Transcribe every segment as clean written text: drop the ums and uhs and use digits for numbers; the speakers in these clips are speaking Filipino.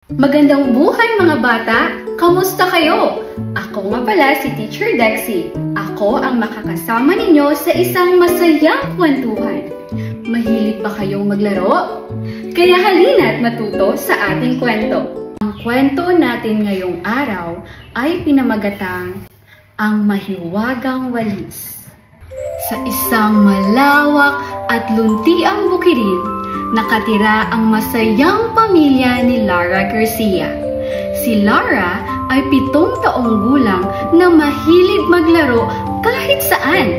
Magandang buhay mga bata! Kamusta kayo? Ako nga pala si Teacher Dexy. Ako ang makakasama ninyo sa isang masayang kwentuhan. Mahilig ba kayong maglaro? Kaya halina't matuto sa ating kwento. Ang kwento natin ngayong araw ay pinamagatang Ang Mahiwagang Walis. Sa isang malawak at luntiang bukirin, nakatira ang masayang pamilya ni Lara Garcia. Si Lara ay 7 taong gulang na mahilig maglaro kahit saan.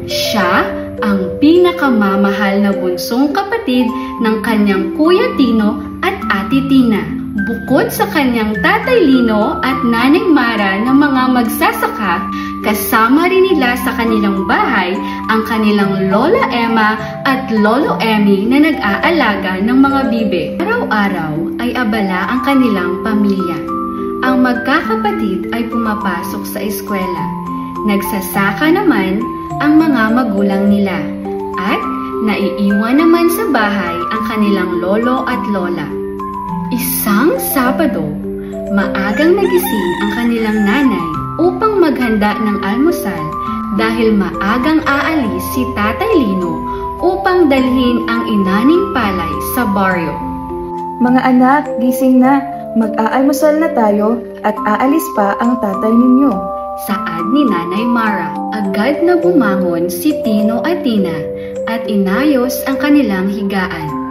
Siya ang pinakamamahal na bunsong kapatid ng kanyang Kuya Tino at Ate Tina. Bukod sa kanyang Tatay Lino at Nanay Mara na mga magsasaka, kasama rin nila sa kanilang bahay ang kanilang Lola Emma at Lolo Emmy na nag-aalaga ng mga bibe. Araw-araw ay abala ang kanilang pamilya. Ang magkakapatid ay pumapasok sa eskwela. Nagsasaka naman ang mga magulang nila. At naiiwan naman sa bahay ang kanilang lolo at lola. Isang Sabado, maagang nagising ang kanilang nanay upang maghanda ng almusal dahil maagang aalis si Tatay Lino upang dalhin ang inaning palay sa baryo. Mga anak, gising na. Mag-aalmusal na tayo at aalis pa ang tatay ninyo. Saad ni Nanay Mara. Agad na bumangon si Tino at Tina at inayos ang kanilang higaan.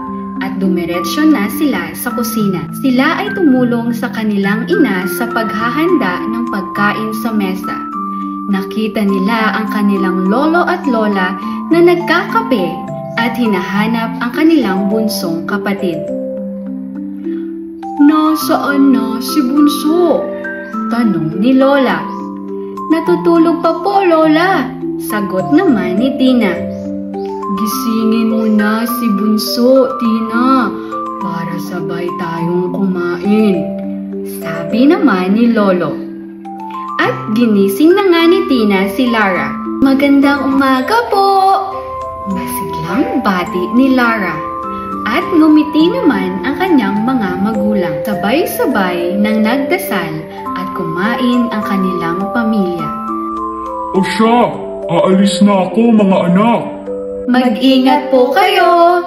At dumiretsyo na sila sa kusina. Sila ay tumulong sa kanilang ina sa paghahanda ng pagkain sa mesa. Nakita nila ang kanilang lolo at lola na nagkakape at hinahanap ang kanilang bunsong kapatid. "Nasaan na si Bunso?" tanong ni Lola. "Natutulog pa po, Lola," sagot naman ni Tina. "Gisingin mo na si Bunso, Tina, para sabay tayong kumain," sabi naman ni Lolo. At ginising na nga ni Tina si Lara. "Magandang umaga po!" Masiglang bati ni Lara. At ngumiti naman ang kanyang mga magulang. Sabay-sabay nang nagdasal at kumain ang kanilang pamilya. "O siya, aalis na ako mga anak." "Mag-ingat po kayo!"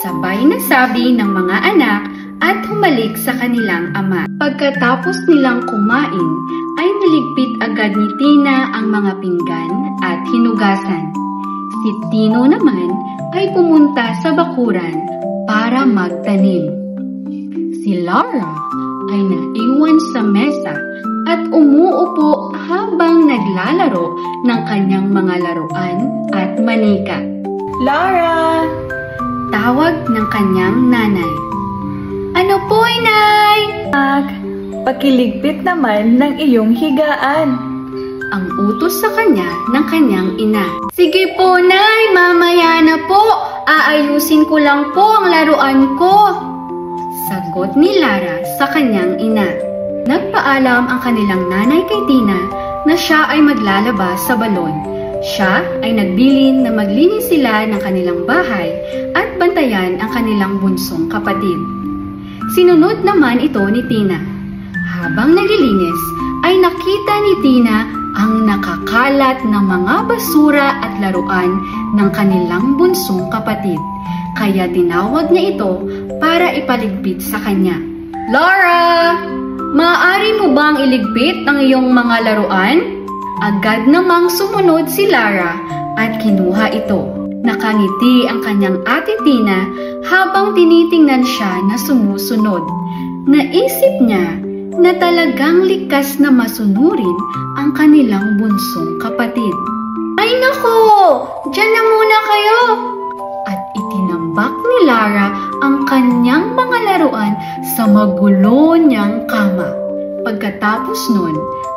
sabay na sabi ng mga anak at humalik sa kanilang ama. Pagkatapos nilang kumain, ay naligpit agad ni Tina ang mga pinggan at hinugasan. Si Tino naman ay pumunta sa bakuran para magtanim. Si Lara ay naiwan sa mesa at umuupo habang naglalaro ng kanyang mga laruan at manika. Lara! Tawag ng kanyang nanay. "Ano po, Inay?" Pakiligpit naman ng iyong higaan. Ang utos sa kanya ng kanyang ina. "Sige po, Nay, mamaya na po. Aayusin ko lang po ang laruan ko," sagot ni Lara sa kanyang ina. Nagpaalam ang kanilang nanay kay Tina na siya ay maglalaba sa balon. Siya ay nagbilin na maglinis sila ng kanilang bahay at bantayan ang kanilang bunsong kapatid. Sinunod naman ito ni Tina. Habang naglilinis, ay nakita ni Tina ang nakakalat na mga basura at laruan ng kanilang bunsong kapatid. Kaya tinawag niya ito para ipaligpit sa kanya. "Lara! Maaari mo bang iligpit ang iyong mga laruan?" Agad namang sumunod si Lara at kinuha ito. Nakangiti ang kanyang ate Tina habang tinitingnan siya na sumusunod. Naisip niya na talagang likas na masunurin ang kanilang bunsong kapatid. "Ay naku! Diyan na muna kayo!" At itinambak ni Lara ang kanyang mga laruan sa magulo niyang kama. Pagkatapos nun,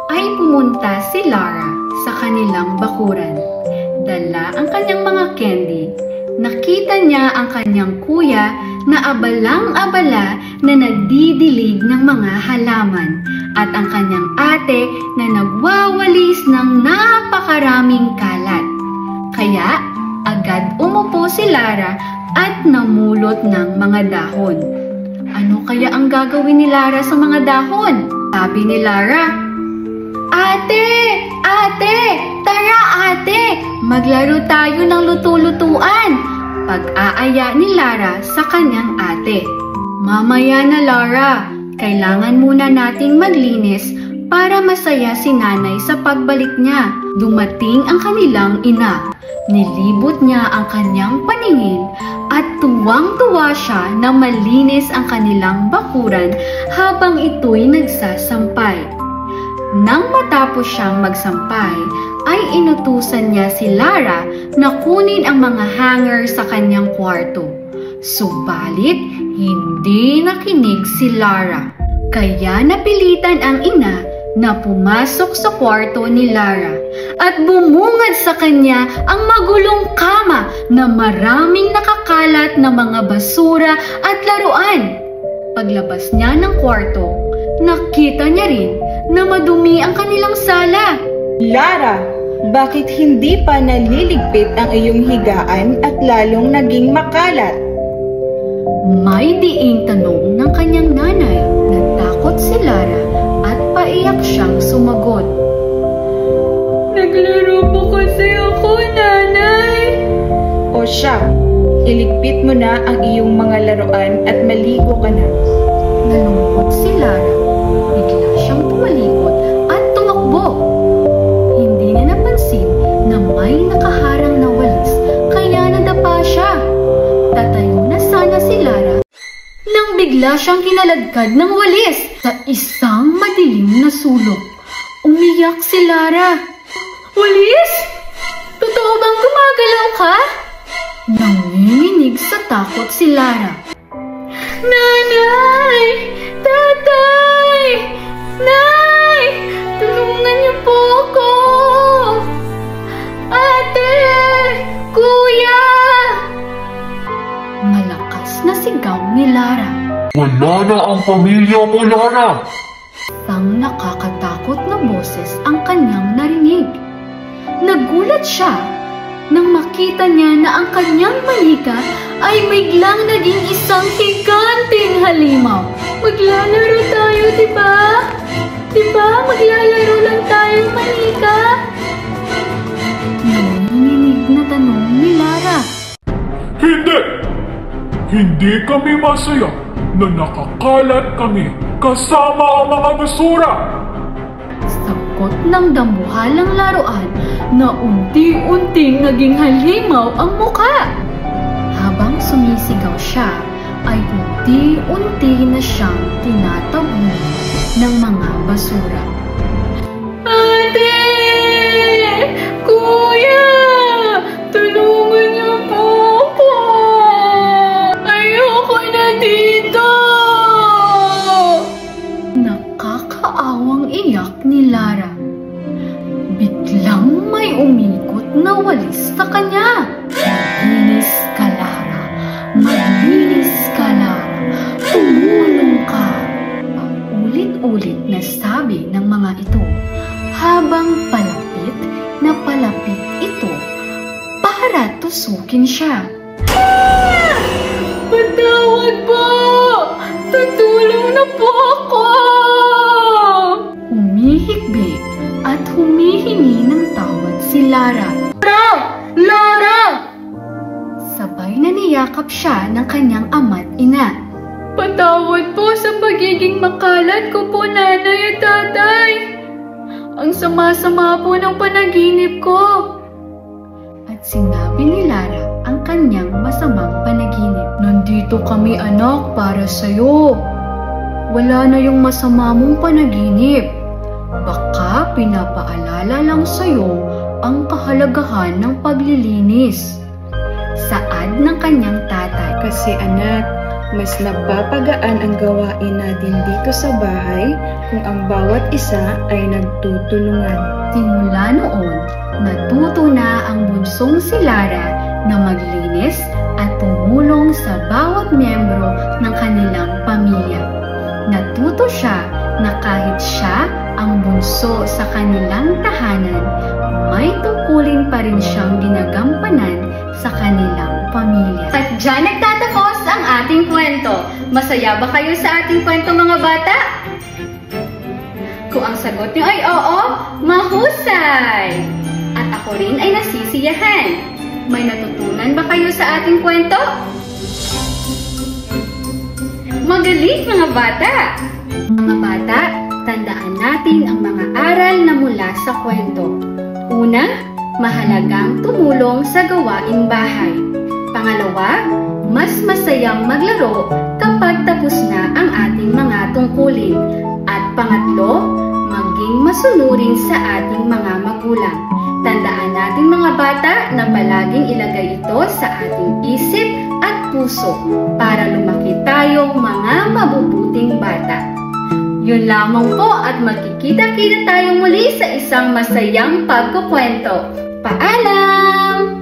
ay pumunta si Lara sa kanilang bakuran. Dala ang kanyang mga candy. Nakita niya ang kanyang kuya na abalang-abala na nagdidilig ng mga halaman at ang kanyang ate na nagwawalis ng napakaraming kalat. Kaya agad umupo si Lara at namulot ng mga dahon. Ano kaya ang gagawin ni Lara sa mga dahon? Sabi ni Lara, "Ate! Ate! Tara ate! Maglaro tayo ng luto-lutuan!" Pag-aaya ni Lara sa kanyang ate. "Mamaya na Lara, kailangan muna nating maglinis para masaya si nanay sa pagbalik niya." Dumating ang kanilang ina. Nilibot niya ang kanyang paningin at tuwang-tuwa siya na malinis ang kanilang bakuran habang ito'y nagsasampay. Nang matapos siyang magsampay, ay inutusan niya si Lara na kunin ang mga hanger sa kanyang kwarto. Subalit, hindi nakinig si Lara. Kaya napilitan ang ina na pumasok sa kwarto ni Lara at bumungad sa kanya ang magulong kama na maraming nakakalat na mga basura at laruan. Paglabas niya ng kwarto, nakita niya rin na madumi ang kanilang sala. Lara, bakit hindi pa naliligpit ang iyong higaan at lalong naging makalat? May diing tanong ng kanyang nanay. Natakot si Lara at paiyak siyang sumagot. Naglaro po kasi ako, nanay. O siya, iligpit mo na ang iyong mga laruan at maligo ka na. Nalungkot si Lara. Bigla siyang tumalikod at tumakbo. Hindi niya napansin na may nakaharang na walis kaya nadapa siya. Tatayo na sana si Lara nang bigla siyang kinaladkad ng walis sa isang madilim na sulok. Umiyak si Lara. "Walis? Totoo bang gumagalaw ka?" Nanginginig sa takot si Lara. "Nanay! Tatay! Nay! Tulungan niyo po ako! Ate! Kuya!" Malakas na sigaw ni Lara. Wala na ang pamilya mo, Lara! Isang nakakatakot na boses ang kanyang narinig. Nagulat siya nang makita niya na ang kanyang manika ay biglang naging isang higanting halimaw. "Maglalaro tayo, diba? Diba? Maglalaro lang tayo, manika?" Nanginginig na tanong ni Lara. Hindi! Hindi kami masaya na nakakalat kami kasama ang mga basura! Sagot ng dambuhalang laruan na unti-unting naging halimaw ang mukha. Habang sumisigaw siya, ay unti-unti na siyang tinatabunan ng mga basura. "Ate! Kuya! Tulungan niyo po ako! Ayoko na dito!" Nakakaawang iyak ni Lara. Biglang may umikot na walis sa kanya. "Maglinis ka, Lara. Maglinis ka, Lara. Tumulong ka." Paulit-ulit na sabi ng mga ito habang palapit na palapit ito para tusukin siya. "Patawad po! Tutulong na po ako!" Humihikbi at humihingi ng tawad si Lara. "Lara! Lara!" Sabay na niyakap siya ng kanyang ama't ina. "Patawad po sa pagiging makalat ko po, nanay at tatay. Ang sama-sama po ng panaginip ko." At sinabi ni Lara ang kanyang masamang panaginip. "Nandito kami anak para sa'yo. Wala na yung masama mong panaginip. Baka pinapaalala lang sa'yo ang kahalagahan ng paglilinis." Saad ng kanyang tatay. Kasi anak, mas napapagaan ang gawain natin dito sa bahay kung ang bawat isa ay nagtutulungan. Simula noon, natuto na ang bunsong si Lara na maglinis at tumulong sa bawat miyembro ng kanilang pamilya. Natuto siya na kahit siya ang bunso sa kanilang tahanan, may tungkulin pa rin siyang ginagampanan sa kanilang pamilya. At dyan nagtatapos ang ating kwento. Masaya ba kayo sa ating kwento mga bata? Kung ang sagot niyo ay oo, mahusay! At ako rin ay nasisiyahan. May natutunan ba kayo sa ating kwento? Magaling mga bata! Mga bata, tandaan natin ang mga aral na mula sa kwento. Una, mahalagang tumulong sa gawaing bahay. Pangalawa, mas masayang maglaro kapag tapos na ang ating mga tungkulin. At pangatlo, maging masunurin sa ating mga magulang. Tandaan natin mga bata na palaging ilagay ito sa ating isip at puso para lumaki tayong mga mabubuting bata. Yun lamang po at magkikita-kita tayo muli sa isang masayang pagkukwento. Paalam!